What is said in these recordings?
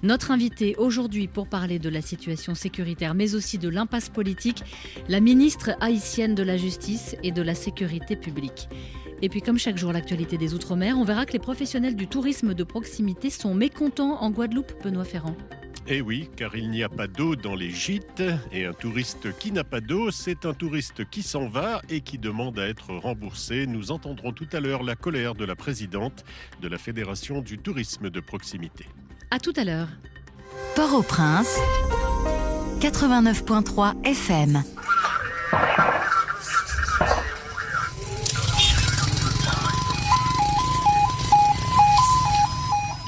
Notre invitée aujourd'hui pour parler de la situation sécuritaire mais aussi de l'impasse politique, la ministre haïtienne de la Justice et de la Sécurité publique. Et puis comme chaque jour l'actualité des Outre-mer, on verra que les professionnels du tourisme de proximité sont mécontents en Guadeloupe, Benoît Ferrand. Eh oui, car il n'y a pas d'eau dans les gîtes, et un touriste qui n'a pas d'eau, c'est un touriste qui s'en va et qui demande à être remboursé. Nous entendrons tout à l'heure la colère de la présidente de la Fédération du tourisme de proximité. À tout à l'heure. Port-au-Prince, 89.3 FM.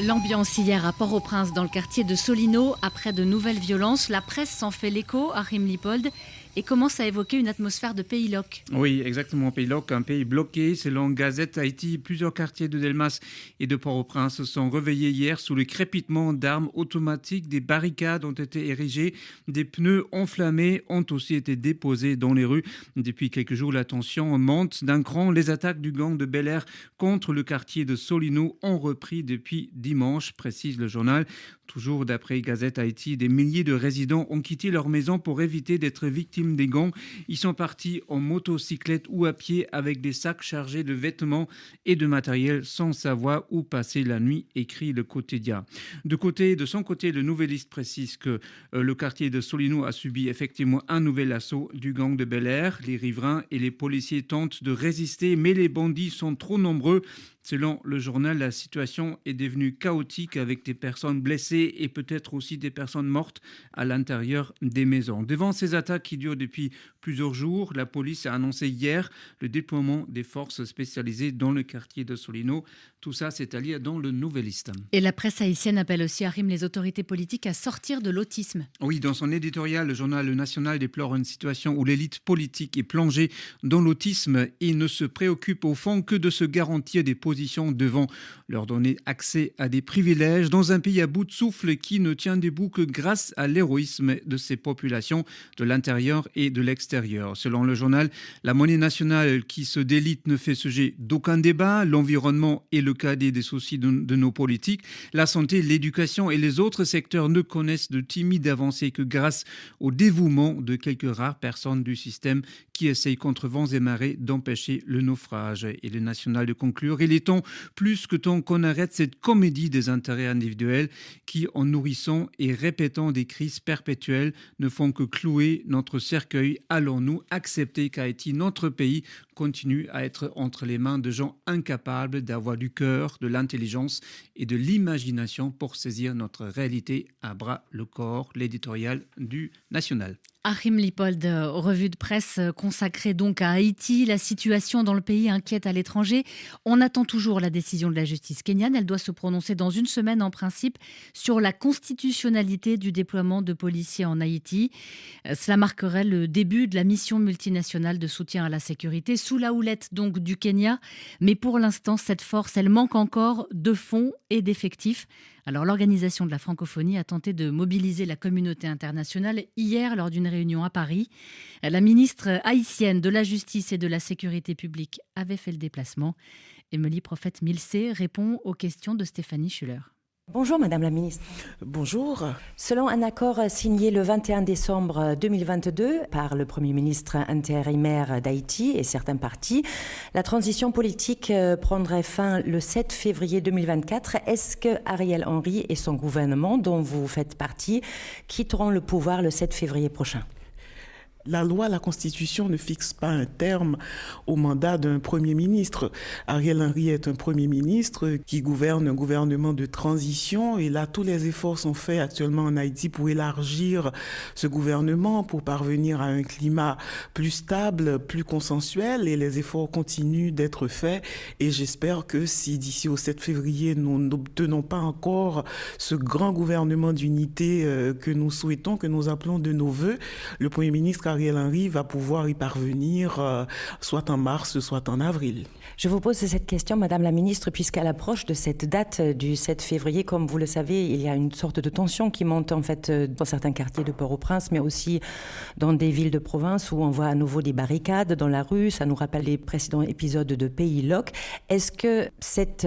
L'ambiance hier à Port-au-Prince dans le quartier de Solino après de nouvelles violences. La presse s'en fait l'écho, Achim Lippold, et commence à évoquer une atmosphère de pays loc. Oui, exactement, pays loc, un pays bloqué. Selon Gazette Haïti, plusieurs quartiers de Delmas et de Port-au-Prince se sont réveillés hier sous le crépitement d'armes automatiques. Des barricades ont été érigées, des pneus enflammés ont aussi été déposés dans les rues. Depuis quelques jours, la tension monte d'un cran. Les attaques du gang de Bel-Air contre le quartier de Solino ont repris depuis dimanche, précise le journal. Toujours d'après Gazette Haïti, des milliers de résidents ont quitté leur maison pour éviter d'être victimes des gangs. Ils sont partis en motocyclette ou à pied avec des sacs chargés de vêtements et de matériel sans savoir où passer la nuit, écrit le quotidien. De son côté, le Nouvelliste précise que le quartier de Solino a subi effectivement un nouvel assaut du gang de Bel-Air. Les riverains et les policiers tentent de résister, mais les bandits sont trop nombreux. Selon le journal, la situation est devenue chaotique avec des personnes blessées et peut-être aussi des personnes mortes à l'intérieur des maisons. Devant ces attaques qui durent depuis plusieurs jours, la police a annoncé hier le déploiement des forces spécialisées dans le quartier de Solino. Tout ça, c'est à lire dans le Nouvelliste. Et la presse haïtienne appelle aussi Achim les autorités politiques à sortir de l'autisme. Oui, dans son éditorial, le journal Le National déplore une situation où l'élite politique est plongée dans l'autisme et ne se préoccupe au fond que de se garantir des positions devant leur donner accès à des privilèges dans un pays à bout de souffle qui ne tient debout que grâce à l'héroïsme de ses populations de l'intérieur et de l'extérieur. Selon le journal, la monnaie nationale qui se délite ne fait sujet d'aucun débat. L'environnement est le cadet des soucis de nos politiques. La santé, l'éducation et les autres secteurs ne connaissent de timides avancées que grâce au dévouement de quelques rares personnes du système qui essayent contre vents et marées d'empêcher le naufrage. Et le national de conclure, il est temps, plus que temps, qu'on arrête cette comédie des intérêts individuels qui, en nourrissant et répétant des crises perpétuelles, ne font que clouer notre cercueil. Allons-nous accepter qu'Haïti, notre pays, continue à être entre les mains de gens incapables d'avoir du cœur, de l'intelligence et de l'imagination pour saisir notre réalité à bras le corps? L'éditorial du National. Achim Lippold, revue de presse consacrée donc à Haïti. La situation dans le pays inquiète à l'étranger. On attend toujours la décision de la justice kenyane. Elle doit se prononcer dans une semaine en principe sur la constitutionnalité du déploiement de policiers en Haïti. Cela marquerait le début de la mission multinationale de soutien à la sécurité sous la houlette donc du Kenya. Mais pour l'instant, cette force, elle manque encore de fonds et d'effectifs. Alors l'Organisation de la francophonie a tenté de mobiliser la communauté internationale hier lors d'une réunion à Paris. La ministre haïtienne de la Justice et de la Sécurité publique avait fait le déplacement. Émilie Prophète-Milcé répond aux questions de Stéphanie Schuller. Bonjour Madame la Ministre. Bonjour. Selon un accord signé le 21 décembre 2022 par le Premier ministre intérimaire d'Haïti et certains partis, la transition politique prendrait fin le 7 février 2024. Est-ce que Ariel Henry et son gouvernement, dont vous faites partie, quitteront le pouvoir le 7 février prochain ? La loi, la Constitution ne fixe pas un terme au mandat d'un Premier ministre. Ariel Henry est un Premier ministre qui gouverne un gouvernement de transition et là, tous les efforts sont faits actuellement en Haïti pour élargir ce gouvernement, pour parvenir à un climat plus stable, plus consensuel et les efforts continuent d'être faits et j'espère que si d'ici au 7 février, nous n'obtenons pas encore ce grand gouvernement d'unité que nous souhaitons, que nous appelons de nos vœux, le Premier ministre Ariel Ariel Henry va pouvoir y parvenir soit en mars, soit en avril. Je vous pose cette question, Madame la Ministre, puisqu'à l'approche de cette date du 7 février, comme vous le savez, il y a une sorte de tension qui monte en fait dans certains quartiers de Port-au-Prince, mais aussi dans des villes de province où on voit à nouveau des barricades dans la rue. Ça nous rappelle les précédents épisodes de Pays Loc. Est-ce que cette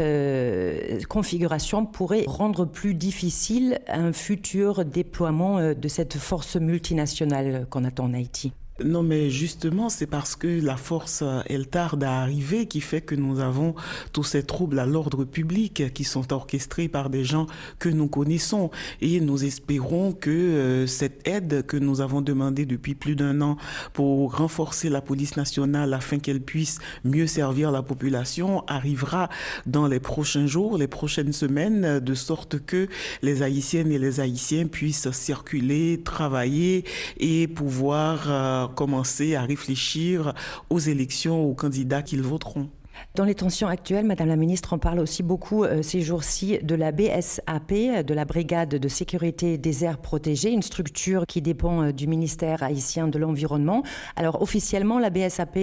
configuration pourrait rendre plus difficile un futur déploiement de cette force multinationale qu'on attend en Haïti ? Non, mais justement, c'est parce que la force, elle tarde à arriver qui fait que nous avons tous ces troubles à l'ordre public qui sont orchestrés par des gens que nous connaissons. Et nous espérons que cette aide que nous avons demandée depuis plus d'1 an pour renforcer la police nationale afin qu'elle puisse mieux servir la population arrivera dans les prochains jours, les prochaines semaines, de sorte que les Haïtiennes et les Haïtiens puissent circuler, travailler et pouvoir commencer à réfléchir aux élections, aux candidats qu'ils voteront. Dans les tensions actuelles, Madame la Ministre, on parle aussi beaucoup ces jours-ci de la BSAP, de la Brigade de sécurité des aires protégées, une structure qui dépend du ministère haïtien de l'Environnement. Alors officiellement, la BSAP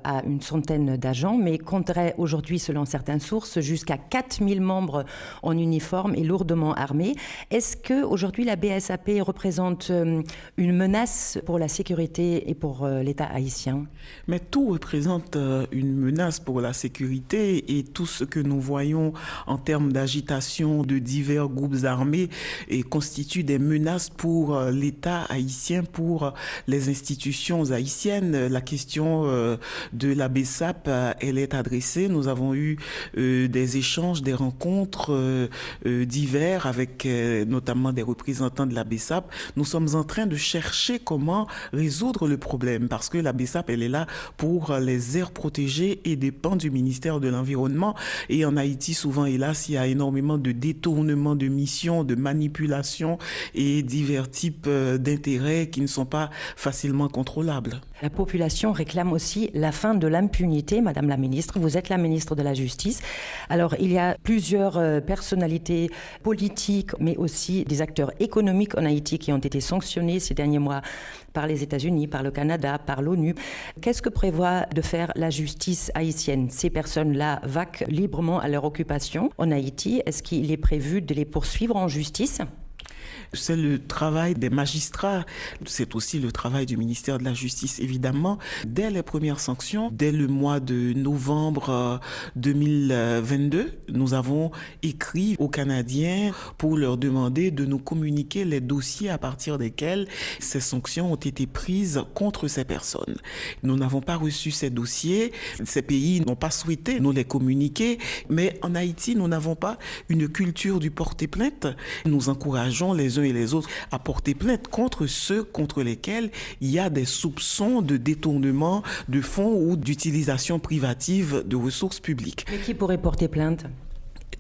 a une centaine d'agents, mais compterait aujourd'hui, selon certaines sources, jusqu'à 4000 membres en uniforme et lourdement armés. Est-ce qu'aujourd'hui, la BSAP représente une menace pour la sécurité et pour l'État haïtien ? Mais tout représente une menace pour la sécurité et tout ce que nous voyons en termes d'agitation de divers groupes armés et constitue des menaces pour l'État haïtien, pour les institutions haïtiennes. La question de la BSAP, elle est adressée. Nous avons eu des échanges, des rencontres divers avec notamment des représentants de la BSAP. Nous sommes en train de chercher comment résoudre le problème parce que la BSAP, elle est là pour les aires protégées et dépend du ministère de l'Environnement. Et en Haïti, souvent, hélas, il y a énormément de détournements de missions, de manipulations et divers types d'intérêts qui ne sont pas facilement contrôlables. La population réclame aussi la fin de l'impunité. Madame la Ministre, vous êtes la Ministre de la Justice. Alors, il y a plusieurs personnalités politiques, mais aussi des acteurs économiques en Haïti qui ont été sanctionnés ces derniers mois par les États-Unis, par le Canada, par l'ONU. Qu'est-ce que prévoit de faire la justice haïtienne ? Ces personnes-là vaquent librement à leur occupation en Haïti. Est-ce qu'il est prévu de les poursuivre en justice ? C'est le travail des magistrats, c'est aussi le travail du ministère de la Justice, évidemment. Dès les premières sanctions, dès le mois de novembre 2022, nous avons écrit aux Canadiens pour leur demander de nous communiquer les dossiers à partir desquels ces sanctions ont été prises contre ces personnes. Nous n'avons pas reçu ces dossiers, ces pays n'ont pas souhaité nous les communiquer, mais en Haïti, nous n'avons pas une culture du porter plainte. Nous encourageons les uns et les autres à porter plainte contre ceux contre lesquels il y a des soupçons de détournement de fonds ou d'utilisation privative de ressources publiques. Mais qui pourrait porter plainte ?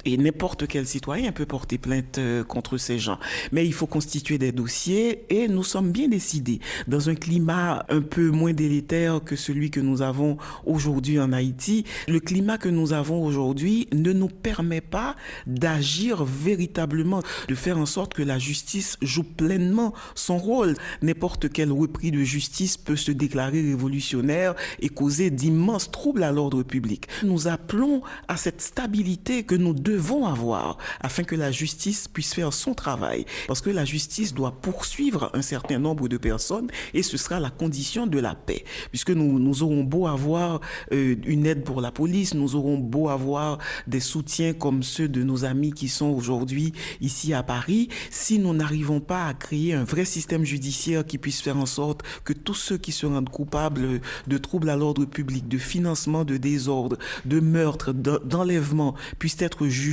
Et n'importe quel citoyen peut porter plainte contre ces gens. Mais il faut constituer des dossiers et nous sommes bien décidés. Dans un climat un peu moins délétère que celui que nous avons aujourd'hui en Haïti, le climat que nous avons aujourd'hui ne nous permet pas d'agir véritablement, de faire en sorte que la justice joue pleinement son rôle. N'importe quel repris de justice peut se déclarer révolutionnaire et causer d'immenses troubles à l'ordre public. Nous appelons à cette stabilité que nous devons avoir afin que la justice puisse faire son travail. Parce que la justice doit poursuivre un certain nombre de personnes et ce sera la condition de la paix. Puisque nous aurons beau avoir une aide pour la police, nous aurons beau avoir des soutiens comme ceux de nos amis qui sont aujourd'hui ici à Paris, si nous n'arrivons pas à créer un vrai système judiciaire qui puisse faire en sorte que tous ceux qui se rendent coupables de troubles à l'ordre public, de financement de désordre, de meurtre, d'enlèvement puissent être jugés,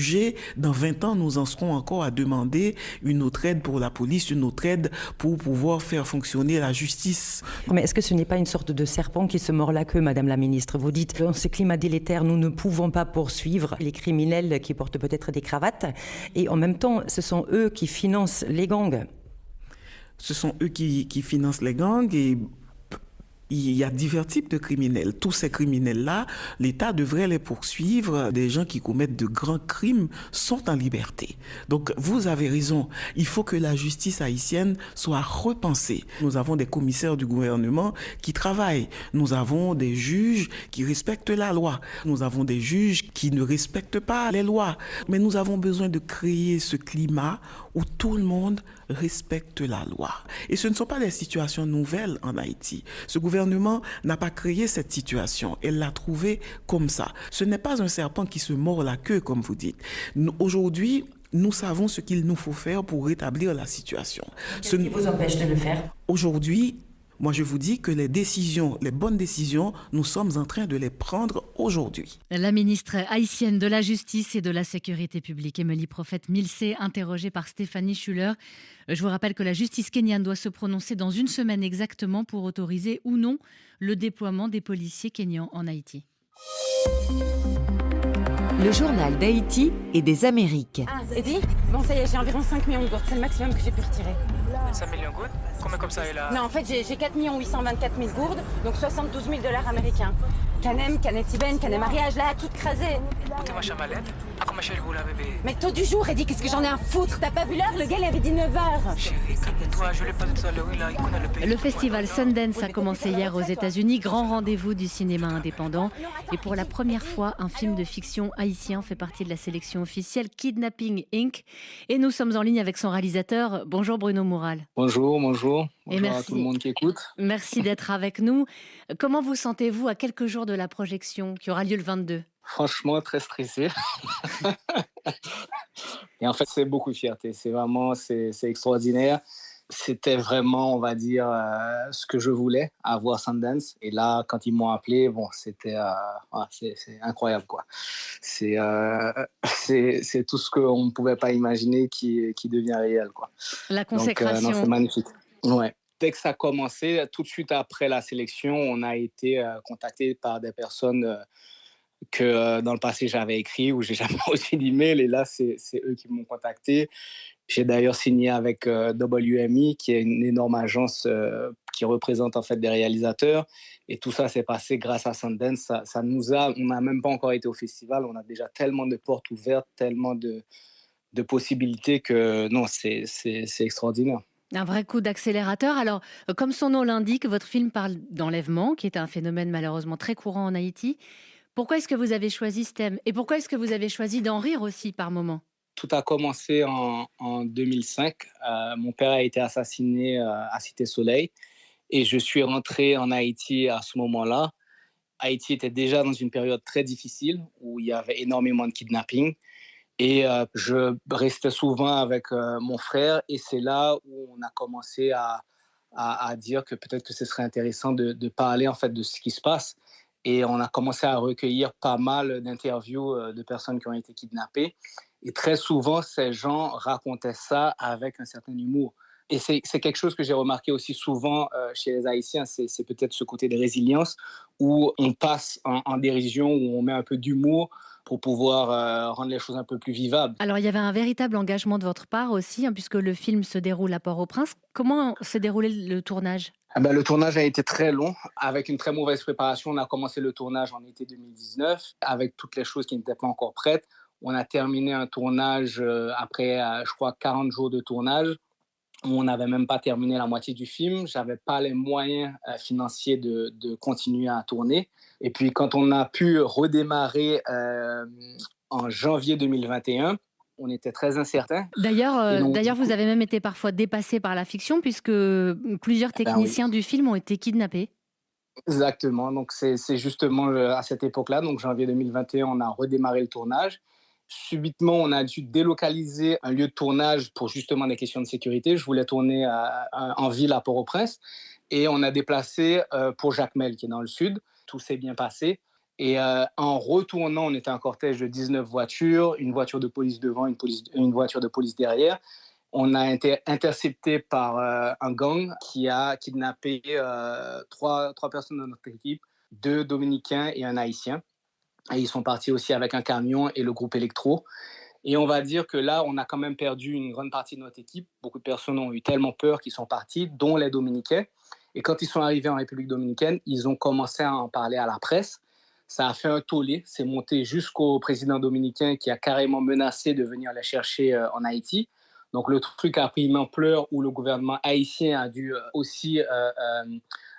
dans 20 ans, nous en serons encore à demander une autre aide pour la police, une autre aide pour pouvoir faire fonctionner la justice. Mais est-ce que ce n'est pas une sorte de serpent qui se mord la queue, Madame la Ministre ? Vous dites, dans ce climat délétère, nous ne pouvons pas poursuivre les criminels qui portent peut-être des cravates, et en même temps, ce sont eux qui financent les gangs. Ce sont eux qui financent les gangs et Il y a divers types de criminels. Tous ces criminels-là, l'État devrait les poursuivre. Des gens qui commettent de grands crimes sont en liberté. Donc, vous avez raison. Il faut que la justice haïtienne soit repensée. Nous avons des commissaires du gouvernement qui travaillent. Nous avons des juges qui respectent la loi. Nous avons des juges qui ne respectent pas les lois. Mais nous avons besoin de créer ce climat où tout le monde respecte la loi. Et ce ne sont pas des situations nouvelles en Haïti. Ce gouvernement n'a pas créé cette situation. Elle l'a trouvée comme ça. Ce n'est pas un serpent qui se mord la queue, comme vous dites. Aujourd'hui, nous savons ce qu'il nous faut faire pour rétablir la situation. Qu'est-ce qui vous empêche de le faire? Aujourd'hui, moi, je vous dis que les bonnes décisions, nous sommes en train de les prendre aujourd'hui. La ministre haïtienne de la Justice et de la Sécurité publique, Émilie Prophète-Milcé, interrogée par Stéphanie Schuller. Je vous rappelle que la justice kenyane doit se prononcer dans une semaine exactement pour autoriser ou non le déploiement des policiers kenyans en Haïti. Le journal d'Haïti et des Amériques. Ah, Eddie, bon ça y est, j'ai environ 5 millions de gourdes, c'est le maximum que j'ai pu retirer. 5 millions de gourdes? Combien comme ça est là? Non, en fait, j'ai 4 824 000 gourdes, donc 72 000 $ américains. Canem, Canet Iben, Canet Mariage, là, tout crasé. T'es machin malade? À combien chez vous là, bébé? Mais tôt du jour, Eddie, qu'est-ce que j'en ai à foutre? T'as pas vu l'heure? Le gars, il avait dit 9h. Chérie, calme-toi, je l'ai pas tout à l'heure, il connaît le pays. Le festival Sundance a commencé hier aux États-Unis, grand rendez-vous du cinéma indépendant. Et pour la première fois, un film de fiction haïtien fait partie de la sélection officielle Kidnapping Inc. Et nous sommes en ligne avec son réalisateur. Bonjour Bruno Moural. Bonjour. Et Bonjour merci. à tout le monde qui écoute. Merci d'être avec nous. Comment vous sentez-vous à quelques jours de la projection qui aura lieu le 22 ? Franchement, très stressé. Et en fait, c'est beaucoup de fierté. C'est extraordinaire. C'était vraiment, on va dire, ce que je voulais, avoir Sundance. Et là, quand ils m'ont appelé, bon, c'est incroyable, quoi. C'est tout ce qu'on ne pouvait pas imaginer qui devient réel, quoi. La consécration. Donc, c'est magnifique. Ouais. Dès que ça a commencé, tout de suite après la sélection, on a été contacté par des personnes que dans le passé j'avais écrit ou j'ai jamais reçu d'email, et là c'est eux qui m'ont contacté. J'ai d'ailleurs signé avec WME, qui est une énorme agence qui représente en fait des réalisateurs, et tout ça s'est passé grâce à Sundance. On n'a même pas encore été au festival, on a déjà tellement de portes ouvertes, tellement de possibilités que non, c'est extraordinaire. Un vrai coup d'accélérateur. Alors, comme son nom l'indique, votre film parle d'enlèvement, qui est un phénomène malheureusement très courant en Haïti. Pourquoi est-ce que vous avez choisi ce thème? Et pourquoi est-ce que vous avez choisi d'en rire aussi par moments? Tout a commencé en 2005. Mon père a été assassiné à Cité-Soleil et je suis rentré en Haïti à ce moment-là. Haïti était déjà dans une période très difficile où il y avait énormément de kidnapping. Et je restais souvent avec mon frère, et c'est là où on a commencé à dire que peut-être que ce serait intéressant de parler en fait de ce qui se passe. Et on a commencé à recueillir pas mal d'interviews de personnes qui ont été kidnappées. Et très souvent, ces gens racontaient ça avec un certain humour. Et c'est quelque chose que j'ai remarqué aussi souvent chez les Haïtiens, c'est peut-être ce côté de résilience où on passe en dérision, où on met un peu d'humour pour pouvoir rendre les choses un peu plus vivables. Alors, il y avait un véritable engagement de votre part aussi, puisque le film se déroule à Port-au-Prince. Comment s'est déroulé le tournage ? Le tournage a été très long. Avec une très mauvaise préparation, on a commencé le tournage en été 2019, avec toutes les choses qui n'étaient pas encore prêtes. On a terminé un tournage après, je crois, 40 jours de tournage. On n'avait même pas terminé la moitié du film. Je n'avais pas les moyens financiers de continuer à tourner. Et puis, quand on a pu redémarrer en janvier 2021, on était très incertain. D'ailleurs, vous avez même été parfois dépassé par la fiction, puisque plusieurs techniciens du film ont été kidnappés. Exactement. Donc, c'est justement à cette époque-là, donc janvier 2021, on a redémarré le tournage. Subitement, on a dû délocaliser un lieu de tournage pour justement des questions de sécurité. Je voulais tourner en ville à Port-au-Prince, et on a déplacé pour Jacmel, qui est dans le sud. Tout s'est bien passé. Et en retournant, on était un cortège de 19 voitures, une voiture de police devant, une voiture de police derrière. On a été intercepté par un gang qui a kidnappé trois personnes de notre équipe, 2 Dominicains et un Haïtien. Et ils sont partis aussi avec un camion et le groupe Electro. Et on va dire que là, on a quand même perdu une grande partie de notre équipe. Beaucoup de personnes ont eu tellement peur qu'ils sont partis, dont les Dominicains. Et quand ils sont arrivés en République dominicaine, ils ont commencé à en parler à la presse. Ça a fait un tollé, c'est monté jusqu'au président dominicain qui a carrément menacé de venir les chercher en Haïti. Donc le truc a pris une ampleur où le gouvernement haïtien a dû aussi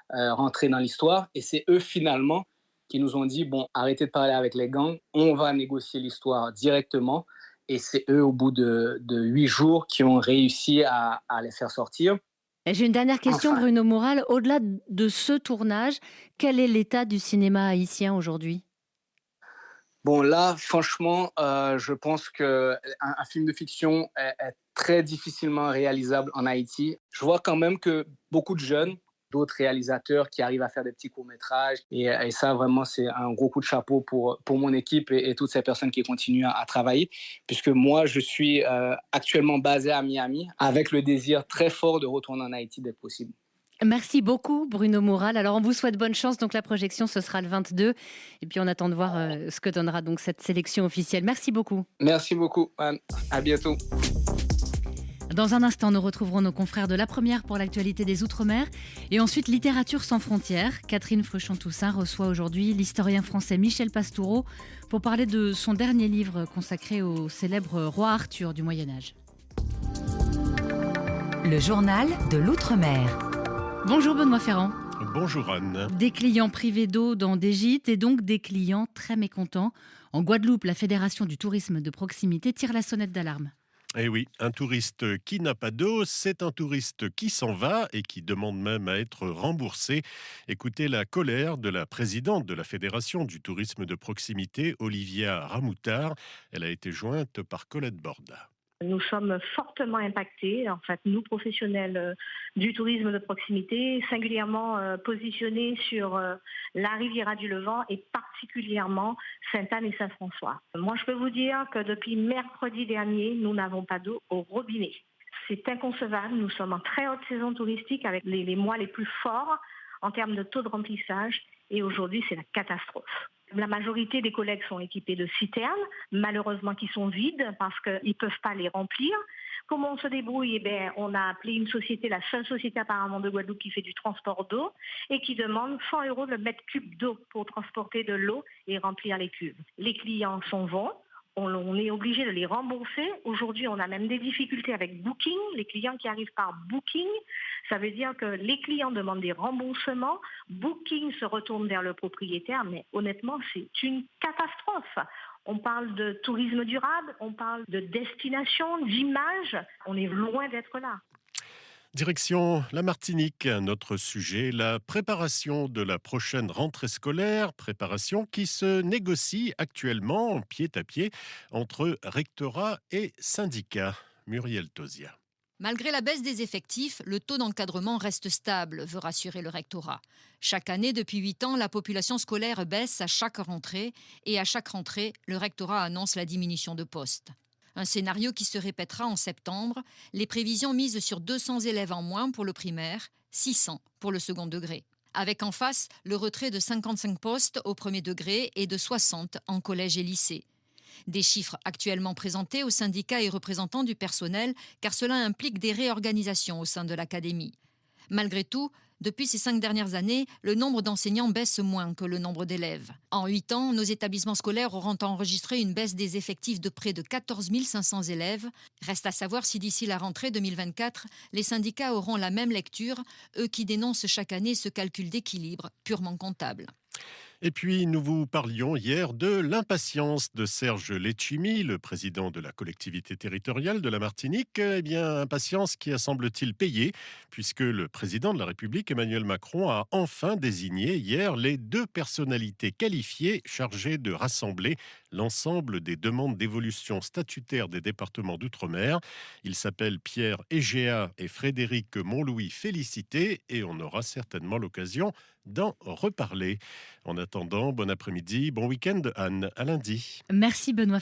rentrer dans l'histoire. Et c'est eux finalement qui nous ont dit, bon, arrêtez de parler avec les gangs, on va négocier l'histoire directement. Et c'est eux, au bout de 8 jours, qui ont réussi à les faire sortir. Et j'ai une dernière question, Enfin. Bruno Moral. Au-delà de ce tournage, quel est l'état du cinéma haïtien aujourd'hui ? Bon, là, franchement, je pense qu'un film de fiction est très difficilement réalisable en Haïti. Je vois quand même que beaucoup de jeunes, d'autres réalisateurs qui arrivent à faire des petits courts-métrages. Et ça, vraiment, c'est un gros coup de chapeau pour mon équipe et toutes ces personnes qui continuent à travailler. Puisque moi, je suis actuellement basé à Miami avec le désir très fort de retourner en Haïti dès que possible. Merci beaucoup, Bruno Moral. Alors, on vous souhaite bonne chance. Donc, la projection, ce sera le 22. Et puis, on attend de voir ce que donnera donc cette sélection officielle. Merci beaucoup. Merci beaucoup, Anne. À bientôt. Dans un instant, nous retrouverons nos confrères de La Première pour l'actualité des Outre-mer. Et ensuite, Littérature sans frontières. Catherine Fruchon-Toussaint reçoit aujourd'hui l'historien français Michel Pastoureau pour parler de son dernier livre consacré au célèbre roi Arthur du Moyen-Âge. Le journal de l'Outre-mer. Bonjour Benoît Ferrand. Bonjour Anne. Des clients privés d'eau dans des gîtes et donc des clients très mécontents. En Guadeloupe, la Fédération du tourisme de proximité tire la sonnette d'alarme. Eh oui, un touriste qui n'a pas d'eau, c'est un touriste qui s'en va et qui demande même à être remboursé. Écoutez la colère de la présidente de la Fédération du tourisme de proximité, Olivia Ramoutard. Elle a été jointe par Colette Borda. Nous sommes fortement impactés, en fait, nous professionnels du tourisme de proximité, singulièrement positionnés sur la Riviera du Levant et particulièrement Sainte-Anne et Saint-François. Moi, je peux vous dire que depuis mercredi dernier, nous n'avons pas d'eau au robinet. C'est inconcevable, nous sommes en très haute saison touristique avec les mois les plus forts en termes de taux de remplissage et aujourd'hui, c'est la catastrophe. La majorité des collègues sont équipés de citernes, malheureusement qui sont vides parce qu'ils ne peuvent pas les remplir. Comment on se débrouille ? On a appelé une société, la seule société apparemment de Guadeloupe qui fait du transport d'eau et qui demande 100 € le mètre cube d'eau pour transporter de l'eau et remplir les cuves. Les clients s'en vont. On est obligé de les rembourser. Aujourd'hui, on a même des difficultés avec Booking. Les clients qui arrivent par Booking, ça veut dire que les clients demandent des remboursements. Booking se retourne vers le propriétaire, mais honnêtement, c'est une catastrophe. On parle de tourisme durable, on parle de destination, d'image. On est loin d'être là. Direction la Martinique, un autre sujet, la préparation de la prochaine rentrée scolaire, préparation qui se négocie actuellement pied à pied entre rectorat et syndicats. Muriel Tosia. Malgré la baisse des effectifs, le taux d'encadrement reste stable, veut rassurer le rectorat. Chaque année, depuis 8 ans, la population scolaire baisse à chaque rentrée et à chaque rentrée, le rectorat annonce la diminution de postes. Un scénario qui se répétera en septembre. Les prévisions misent sur 200 élèves en moins pour le primaire, 600 pour le second degré. Avec en face le retrait de 55 postes au premier degré et de 60 en collège et lycée. Des chiffres actuellement présentés aux syndicats et représentants du personnel, car cela implique des réorganisations au sein de l'académie. Malgré tout, depuis ces 5 dernières années, le nombre d'enseignants baisse moins que le nombre d'élèves. En 8 ans, nos établissements scolaires auront enregistré une baisse des effectifs de près de 14 500 élèves. Reste à savoir si d'ici la rentrée 2024, les syndicats auront la même lecture, eux qui dénoncent chaque année ce calcul d'équilibre purement comptable. Et puis, nous vous parlions hier de l'impatience de Serge Letchimy, le président de la collectivité territoriale de la Martinique. Eh bien, impatience qui a, semble-t-il, payé, puisque le président de la République, Emmanuel Macron, a enfin désigné hier les 2 personnalités qualifiées chargées de rassembler l'ensemble des demandes d'évolution statutaire des départements d'outre-mer. Ils s'appellent Pierre Egea et Frédéric Montlouis Félicité, et on aura certainement l'occasion d'en reparler. En attendant, bon après-midi, bon week-end Anne, à lundi. Merci Benoît.